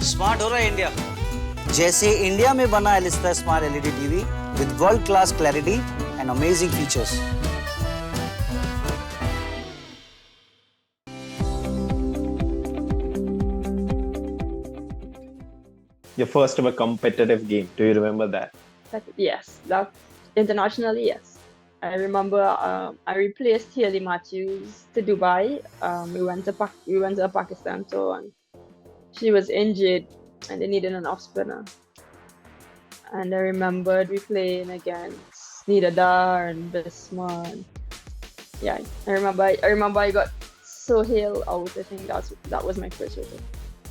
Smart हो रहा है इंडिया जैसे इंडिया में बना Elista smart LED TV with world class clarity and amazing features. Your first ever competitive game. Do you remember that? Yes, that internationally, yes. I remember I replaced Haley Matthews to Dubai. We went to Pakistan tour, and she was injured and they needed an off spinner. And I remembered we playing against Nidadar and Bisma. And yeah, I remember I got Sohail out. I think that was my first wicket.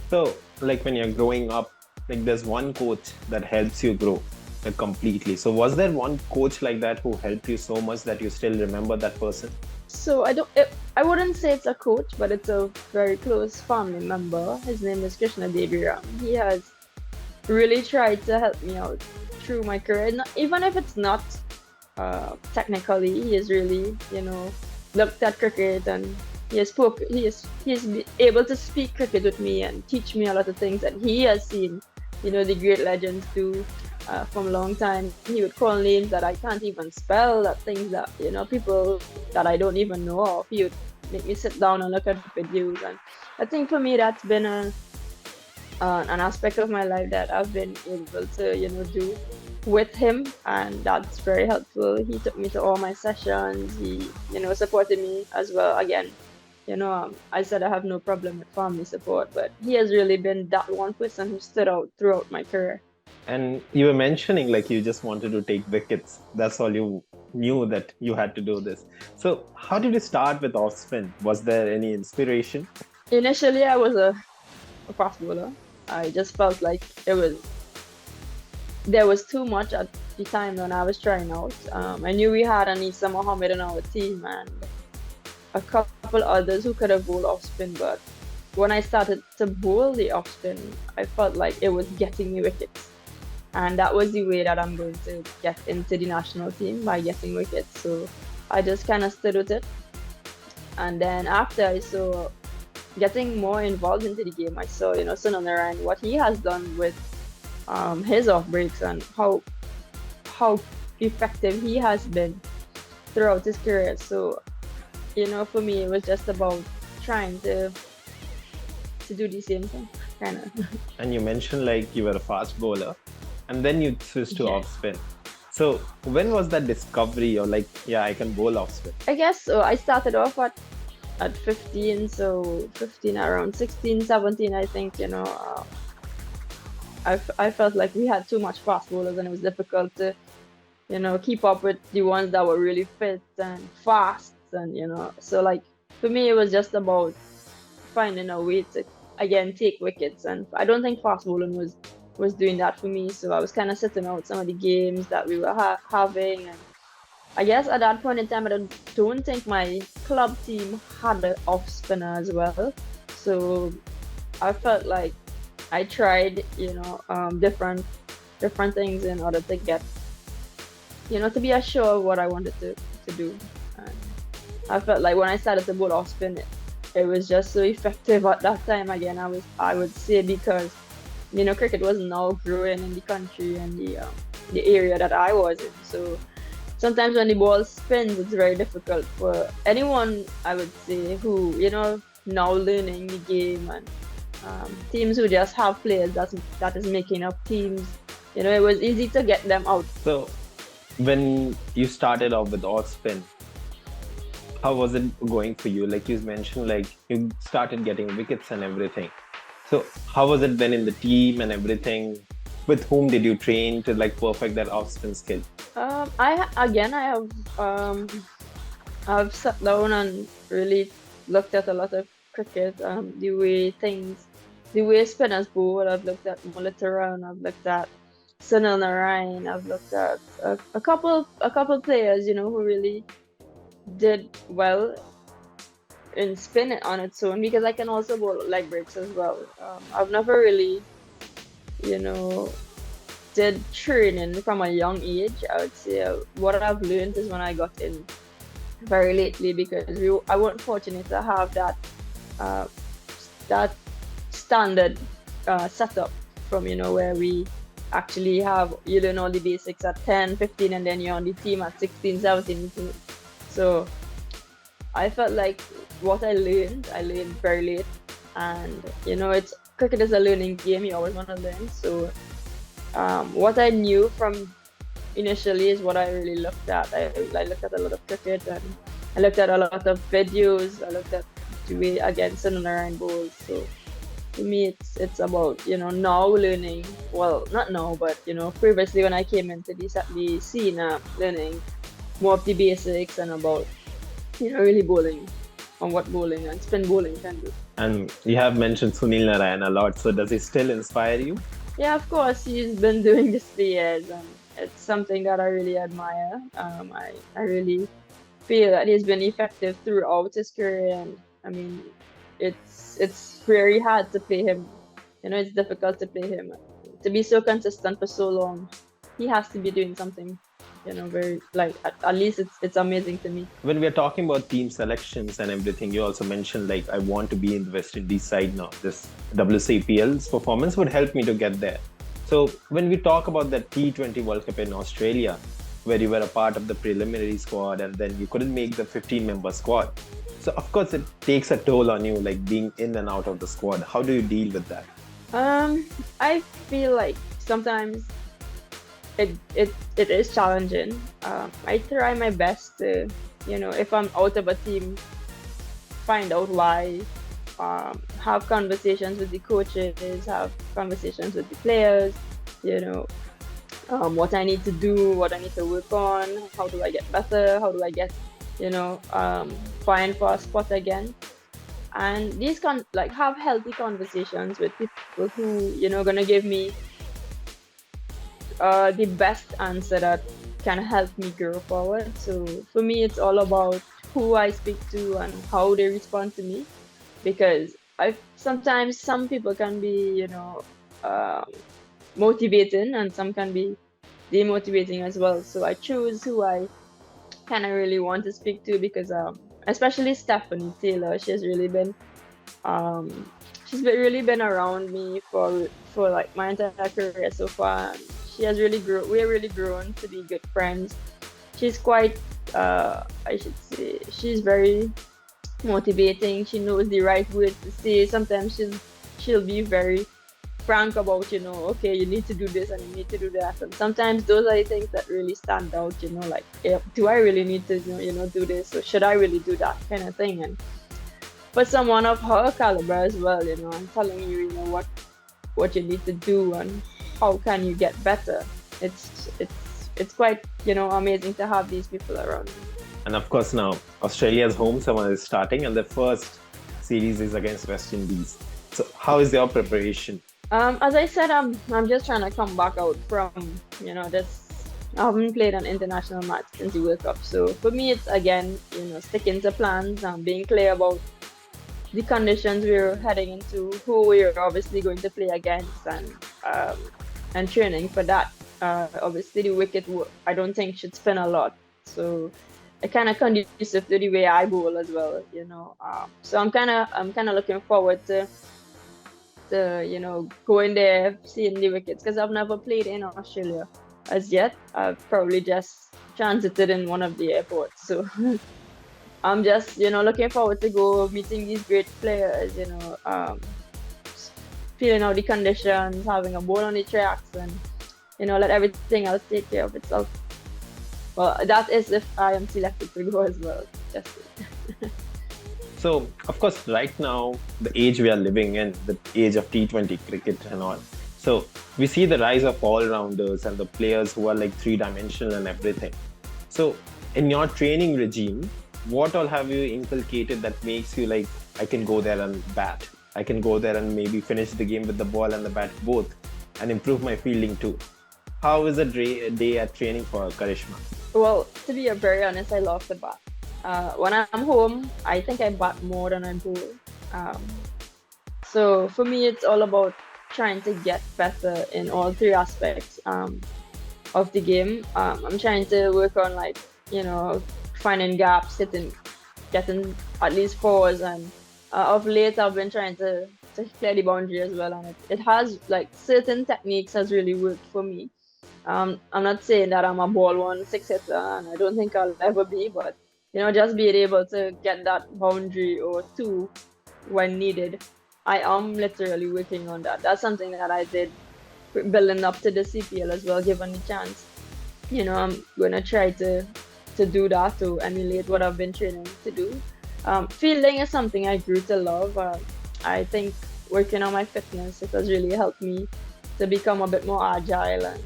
So, like when you're growing up, like there's one coach that helps you grow completely. So, was there one coach like that who helped you so much that you still remember that person? So I wouldn't say it's a coach, but it's a very close family member. His name is Krishna Deviram. He has really tried to help me out through my career. Even if it's not technically, he has really, looked at cricket and he's able to speak cricket with me and teach me a lot of things that he has seen, the great legends do from a long time. He would call names that I can't even spell, that things that, people that I don't even know of. He would make me sit down and look at videos. And I think for me, that's been an aspect of my life that I've been able to, do with him, and that's very helpful. He took me to all my sessions. He, supported me as well. Again, I said I have no problem with family support, but he has really been that one person who stood out throughout my career. And you were mentioning like you just wanted to take wickets. That's all you knew, that you had to do this. So how did you start with off spin? Was there any inspiration? Initially, I was a fast bowler. I just felt like there was too much at the time when I was trying out. I knew we had Anisa Mohammed on our team and a couple others who could have bowled off spin, but when I started to bowl the off spin, I felt like it was getting me wickets. And that was the way that I'm going to get into the national team, by getting wickets. So I just kind of stood with it. And then after I saw getting more involved into the game, I saw, Sunil Narine, what he has done with his off breaks and how effective he has been throughout his career. So, for me, it was just about trying to do the same thing, kind of. And you mentioned like you were a fast bowler and then you switched to off spin. So when was that discovery? You're like, yeah, I can bowl off spin. I guess so. I started off at 15, so 15, around 16, 17, I think, I felt like we had too much fast bowlers and it was difficult to, keep up with the ones that were really fit and fast. And, so like for me, it was just about finding a way to, again, take wickets. And I don't think fast bowling was doing that for me. So I was kind of sitting out some of the games that we were having. And I guess at that point in time, I don't think my club team had an off spinner as well. So I felt like I tried, different things in order to get, to be assured of what I wanted to do. And I felt like when I started to bowl off spin, it was just so effective at that time. Again, I would say because, cricket was now growing in the country and the area that I was in. So sometimes when the ball spins, it's very difficult for anyone, I would say, who, now learning the game, and teams who just have players that is making up teams. It was easy to get them out. So when you started off with off spin, how was it going for you? Like you mentioned, like you started getting wickets and everything. So how was it then in the team and everything? With whom did you train to like perfect that off spin skill? I've sat down and really looked at a lot of cricket, the way spinners bowl. I've looked at Mulitaran, I've looked at Sunil Narine, I've looked at a couple players, who really did well in spin on its own, because I can also bowl leg breaks as well. I've never really, did training from a young age. I would say what I've learned is when I got in very lately, because I wasn't fortunate to have that standard setup from, where we actually you learn all the basics at 10, 15, and then you're on the team at 16, 17. 18. So I felt like what I learned very late. And, cricket is a learning game. You always want to learn. So what I knew from initially is what I really looked at. I looked at a lot of cricket, and I looked at a lot of videos. I looked at the way, again, Sunil Narine bowls. So to me, it's about, now learning. Well, not now, but, previously when I came into the scene, learning more of the basics and about, really bowling, on what bowling and spin bowling can do. And you have mentioned Sunil Narine a lot. So does he still inspire you? Yeah, of course, he's been doing this for years, and it's something that I really admire. I really feel that he's been effective throughout his career, and I mean, it's very hard to play him. It's difficult to play him. To be so consistent for so long, he has to be doing something. Very like at least it's amazing to me. When we are talking about team selections and everything, you also mentioned like I want to be in the West Indies side now. This WCPL's performance would help me to get there. So when we talk about the T20 World Cup in Australia, where you were a part of the preliminary squad and then you couldn't make the 15-member squad. So of course it takes a toll on you, like being in and out of the squad. How do you deal with that? I feel like sometimes it is challenging. I try my best to, if I'm out of a team, find out why, have conversations with the coaches, have conversations with the players, what I need to do, what I need to work on, how do I get better, how do I get, find for a spot again. And these have healthy conversations with people who, gonna give me the best answer that can help me grow forward. So for me, it's all about who I speak to and how they respond to me, because sometimes some people can be, motivating, and some can be demotivating as well. So I choose who I kind of really want to speak to, because especially Stephanie Taylor, she's really been around me for like my entire career so far. We're really grown to be good friends. She's quite, I should say, she's very motivating. She knows the right words to say. Sometimes she'll be very frank about, okay, you need to do this and you need to do that. And sometimes those are the things that really stand out, like, do I really need to, do this, or should I really do that kind of thing? And for someone of her caliber as well, I'm telling you, what you need to do and how can you get better. It's quite, amazing to have these people around. And of course now Australia's home summer is starting and the first series is against West Indies. So how is your preparation? As I said, I'm just trying to come back out from, this. I haven't played an international match since the World Cup. So for me, it's again, sticking to plans and being clear about the conditions we're heading into, who we're obviously going to play against, and training for that. Obviously, the wicket I don't think should spin a lot, so it kind of conducive to the way I bowl as well. So I'm kind of looking forward to going there, seeing the wickets, because I've never played in Australia as yet. I've probably just transited in one of the airports, so I'm just looking forward to go meeting these great players, feeling out the conditions, having a ball on the tracks, and let everything else take care of itself. Well, that is if I am selected to go as well. Just So, of course, right now, the age we are living in, the age of T20 cricket and all. So, we see the rise of all-rounders and the players who are like three-dimensional and everything. So, in your training regime, what all have you inculcated that makes you like, I can go there and bat? I can go there and maybe finish the game with the ball and the bat both and improve my fielding too. How is a day at training for Karishma? Well, to be very honest, I love the bat. When I'm home, I think I bat more than I bowl. So for me, it's all about trying to get better in all three aspects of the game. I'm trying to work on finding gaps, getting at least fours, and of late I've been trying to to clear the boundary as well. And it has like certain techniques has really worked for me. I'm not saying that I'm a ball one six hitter, and I don't think I'll ever be, but just being able to get that boundary or two when needed, I am literally working on that. That's something that I did building up to the CPL as well, given the chance. I'm gonna try to do that, to emulate what I've been training to do. Fielding is something I grew to love. I think working on my fitness, it has really helped me to become a bit more agile, and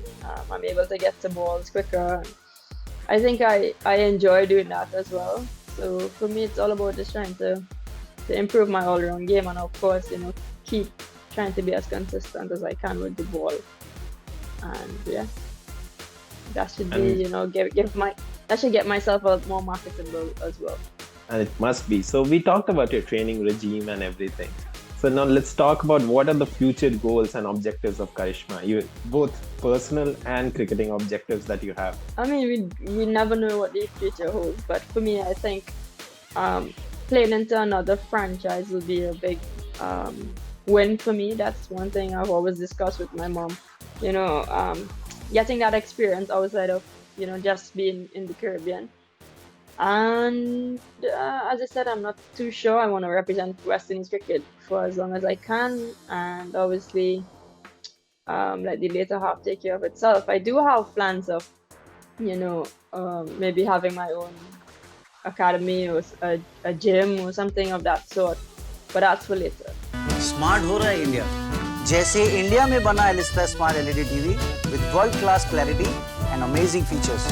I'm able to get to balls quicker. I think I enjoy doing that as well. So for me, it's all about just trying to improve my all-around game, and of course, keep trying to be as consistent as I can with the ball. And yeah, that should be, that should get myself a more marketable as well. And it must be. So we talked about your training regime and everything. So now let's talk about what are the future goals and objectives of Karishma, both personal and cricketing objectives that you have. I mean, we never know what the future holds, but for me, I think playing into another franchise will be a big win for me. That's one thing I've always discussed with my mom. Getting that experience outside of just being in the Caribbean. And as I said, I'm not too sure. I want to represent West Indies cricket for as long as I can, and obviously let the later half take care of itself. I do have plans of maybe having my own academy or a gym or something of that sort, but that's for later. Smart हो रहा है India, जैसे India में बना Elista smart LED TV with world class clarity and amazing features.